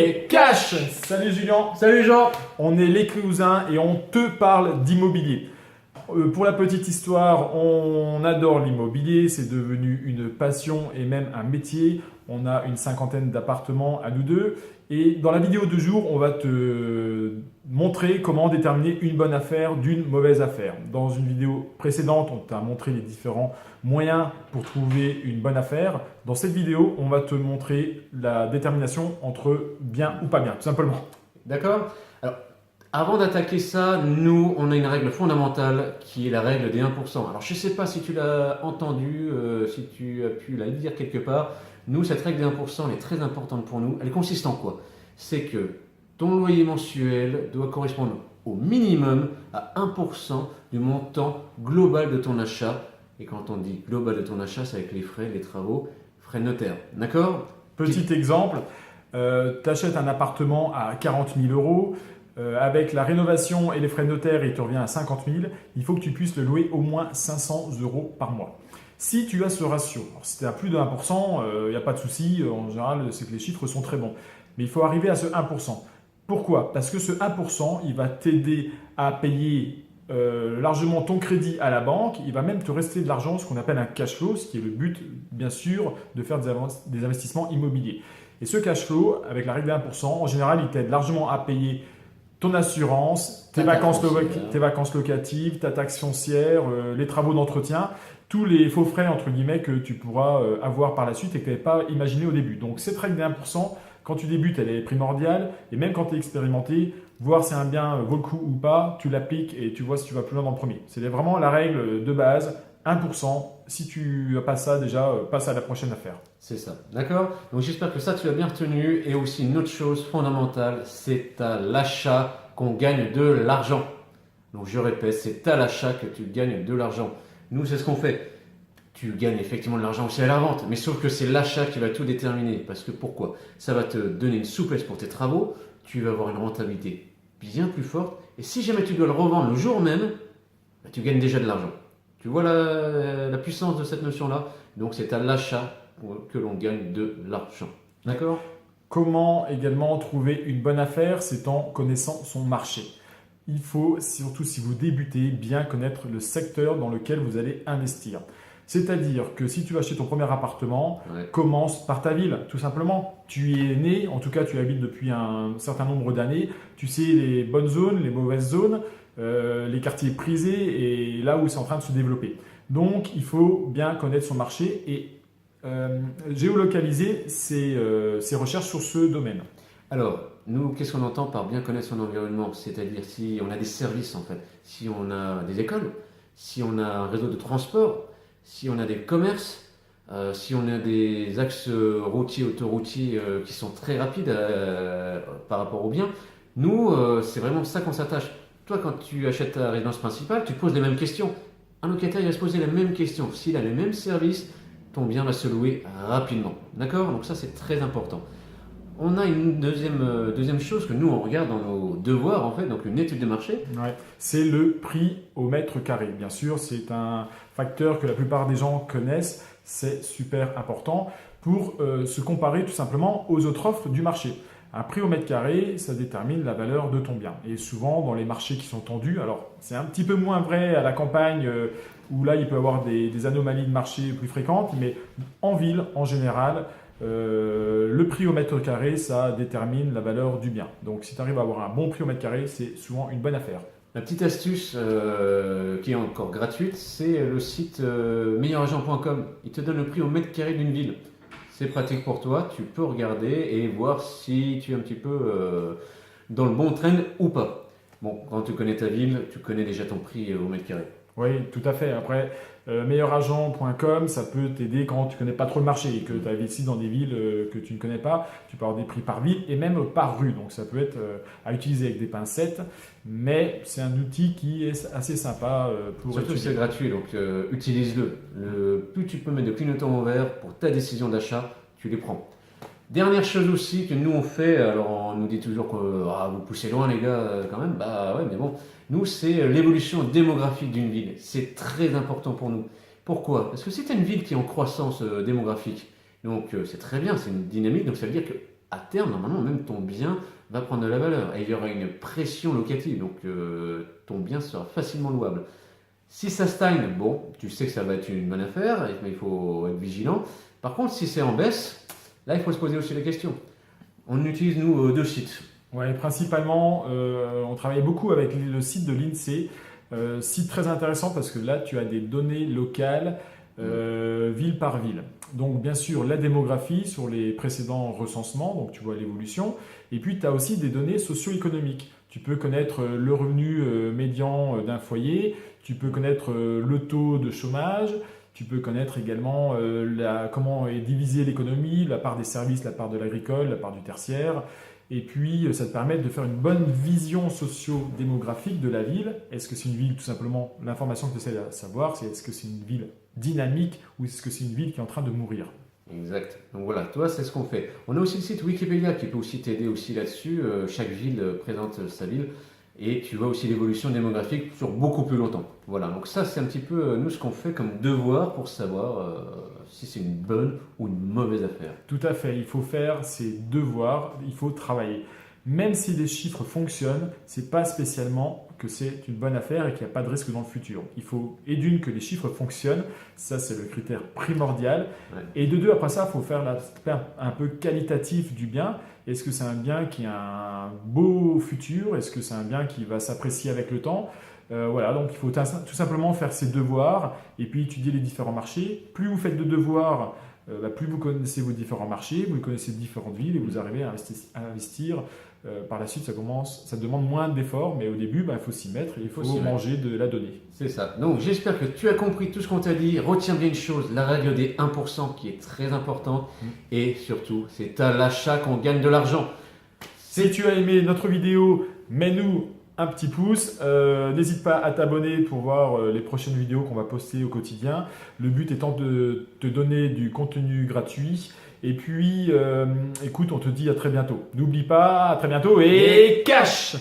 Et cash! Salut Julien, Salut Jean. on est les Clousins et on te parle d'immobilier. Pour la petite histoire, on adore l'immobilier, c'est devenu une passion et même un métier. On a une cinquantaine d'appartements à nous deux. Et dans la vidéo de jour, on va te montrer comment déterminer une bonne affaire d'une mauvaise affaire. Dans une vidéo précédente, on t'a montré les différents moyens pour trouver une bonne affaire. Dans cette vidéo, on va te montrer la détermination entre bien ou pas bien, tout simplement. D'accord. Alors, avant d'attaquer ça, nous, on a une règle fondamentale qui est la règle des 1%. Alors, je ne sais pas si tu l'as entendu, si tu as pu la dire quelque part. Nous, cette règle des 1%, elle est très importante pour nous. Elle consiste en quoi? C'est que ton loyer mensuel doit correspondre au minimum à 1% du montant global de ton achat. Et quand on dit global de ton achat, c'est avec les frais, les travaux, frais de notaire. D'accord? Petit exemple, tu achètes un appartement à 40 000 euros. Avec la rénovation et les frais de notaire, il te revient à 50 000. Il faut que tu puisses le louer au moins 500 euros par mois. Si tu as ce ratio, alors si tu es à plus de 1%, il n'y a pas de souci. En général, c'est que les chiffres sont très bons. Mais il faut arriver à ce 1%. Pourquoi? Parce que ce 1%, il va t'aider à payer largement ton crédit à la banque. Il va même te rester de l'argent, ce qu'on appelle un cash flow, ce qui est le but, bien sûr, de faire des investissements immobiliers. Et ce cash flow, avec la règle des 1%, en général, il t'aide largement à payer ton assurance, tes vacances locatives, ta taxe foncière, les travaux d'entretien, tous les faux frais entre guillemets que tu pourras avoir par la suite et que tu n'avais pas imaginé au début. Donc cette règle des 1%, quand tu débutes, elle est primordiale et même quand tu es expérimenté, voir si un bien vaut le coup ou pas, tu l'appliques et tu vois si tu vas plus loin dans le premier. C'est vraiment la règle de base, 1%. Si tu n'as pas ça déjà, passe à la prochaine affaire. C'est ça, d'accord? Donc j'espère que ça tu as bien retenu. Et aussi une autre chose fondamentale, c'est à l'achat qu'on gagne de l'argent. Donc je répète, c'est à l'achat que tu gagnes de l'argent. Nous, c'est ce qu'on fait. Tu gagnes effectivement de l'argent aussi à la vente, mais sauf que c'est l'achat qui va tout déterminer. Parce que pourquoi? Ça va te donner une souplesse pour tes travaux, tu vas avoir une rentabilité bien plus forte. Et si jamais tu dois le revendre le jour même, bah, tu gagnes déjà de l'argent. Tu vois la puissance de cette notion-là? Donc c'est à l'achat que l'on gagne de l'argent. D'accord? Comment également trouver une bonne affaire? C'est en connaissant son marché. Il faut, surtout si vous débutez, bien connaître le secteur dans lequel vous allez investir. C'est-à-dire que si tu vas acheter ton premier appartement, commence par ta ville, tout simplement. Tu y es né, en tout cas tu y habites depuis un certain nombre d'années, tu sais les bonnes zones, les mauvaises zones, les quartiers prisés et là où c'est en train de se développer. Donc il faut bien connaître son marché et géolocaliser ses recherches sur ce domaine. Alors, nous, qu'est-ce qu'on entend par bien connaître son environnement? C'est-à-dire si on a des services en fait, si on a des écoles, si on a un réseau de transport, si on a des commerces, si on a des axes routiers, autoroutiers qui sont très rapides par rapport aux biens. Nous, c'est vraiment ça qu'on s'attache. Toi, quand tu achètes ta résidence principale, tu te poses les mêmes questions. Un locataire, il va se poser la même question. S'il a les mêmes services, ton bien va se louer rapidement. D'accord? Donc ça, c'est très important. On a une deuxième chose que nous, on regarde dans nos devoirs, en fait, donc une étude de marché. Ouais. C'est le prix au mètre carré. Bien sûr, c'est un facteur que la plupart des gens connaissent. C'est super important pour se comparer tout simplement aux autres offres du marché. Un prix au mètre carré, ça détermine la valeur de ton bien. Et souvent, dans les marchés qui sont tendus, alors c'est un petit peu moins vrai à la campagne où là, il peut y avoir des anomalies de marché plus fréquentes, mais en ville, en général, le prix au mètre carré, ça détermine la valeur du bien. Donc, si tu arrives à avoir un bon prix au mètre carré, c'est souvent une bonne affaire. La petite astuce qui est encore gratuite, c'est le site meilleuragent.com. Il te donne le prix au mètre carré d'une ville. C'est pratique pour toi, tu peux regarder et voir si tu es un petit peu dans le bon trend ou pas. Bon, quand tu connais ta ville, tu connais déjà ton prix au mètre carré. Oui, tout à fait. Après, meilleuragent.com, ça peut t'aider quand tu ne connais pas trop le marché et que tu investis dans des villes que tu ne connais pas. Tu peux avoir des prix par ville et même par rue. Donc, ça peut être à utiliser avec des pincettes, mais c'est un outil qui est assez sympa pour Surtout étudier. c'est gratuit, donc utilise-le. Plus tu peux mettre de clignotants verts pour ta décision d'achat, tu les prends. Dernière chose aussi que nous on fait, alors on nous dit toujours que vous poussez loin les gars quand même, bah ouais mais bon, nous c'est l'évolution démographique d'une ville, c'est très important pour nous. Pourquoi? Parce que c'est une ville qui est en croissance démographique, donc c'est très bien, c'est une dynamique, donc ça veut dire que à terme, normalement, même ton bien va prendre de la valeur et il y aura une pression locative, donc ton bien sera facilement louable. Si ça stagne, bon, tu sais que ça va être une bonne affaire, mais il faut être vigilant. Par contre, si c'est en baisse, là, il faut se poser aussi la question. On utilise, nous, deux sites. Ouais, principalement, on travaille beaucoup avec le site de l'INSEE. Site très intéressant parce que là, tu as des données locales, ville par ville. Donc, bien sûr, la démographie sur les précédents recensements, donc tu vois l'évolution. Et puis, tu as aussi des données socio-économiques. Tu peux connaître le revenu médian d'un foyer, tu peux connaître le taux de chômage, tu peux connaître également comment est divisée l'économie, la part des services, la part de l'agricole, la part du tertiaire. Et puis, ça te permet de faire une bonne vision socio-démographique de la ville. Est-ce que c'est une ville, tout simplement, l'information que tu essaies de savoir, c'est est-ce que c'est une ville dynamique ou est-ce que c'est une ville qui est en train de mourir? Exact. Donc voilà, toi, c'est ce qu'on fait. On a aussi le site Wikipédia qui peut aussi t'aider aussi là-dessus. Chaque ville présente sa ville et tu vois aussi l'évolution démographique sur beaucoup plus longtemps. Voilà, donc ça, c'est un petit peu nous ce qu'on fait comme devoir pour savoir si c'est une bonne ou une mauvaise affaire. Tout à fait, il faut faire ses devoirs, il faut travailler. Même si les chiffres fonctionnent, ce n'est pas spécialement que c'est une bonne affaire et qu'il n'y a pas de risque dans le futur. Il faut, et d'une, que les chiffres fonctionnent, ça c'est le critère primordial. Ouais. Et de deux, après ça, il faut faire l'aspect un peu qualitatif du bien. Est-ce que c'est un bien qui a un beau futur? Est-ce que c'est un bien qui va s'apprécier avec le temps? Voilà, donc il faut tout simplement faire ses devoirs et puis étudier les différents marchés. Plus vous faites de devoirs, plus vous connaissez vos différents marchés, vous connaissez différentes villes et vous arrivez à investir. Par la suite, ça demande moins d'efforts, mais au début, il faut s'y mettre et il faut manger de la donnée. C'est ça. Donc j'espère que tu as compris tout ce qu'on t'a dit. Retiens bien une chose, la règle des 1% qui est très importante. Et surtout, c'est à l'achat qu'on gagne de l'argent. Si tu as aimé notre vidéo, mets-nous un petit pouce. N'hésite pas à t'abonner pour voir les prochaines vidéos qu'on va poster au quotidien. Le but étant de te donner du contenu gratuit. Et puis, écoute, on te dit à très bientôt. N'oublie pas, à très bientôt et cash!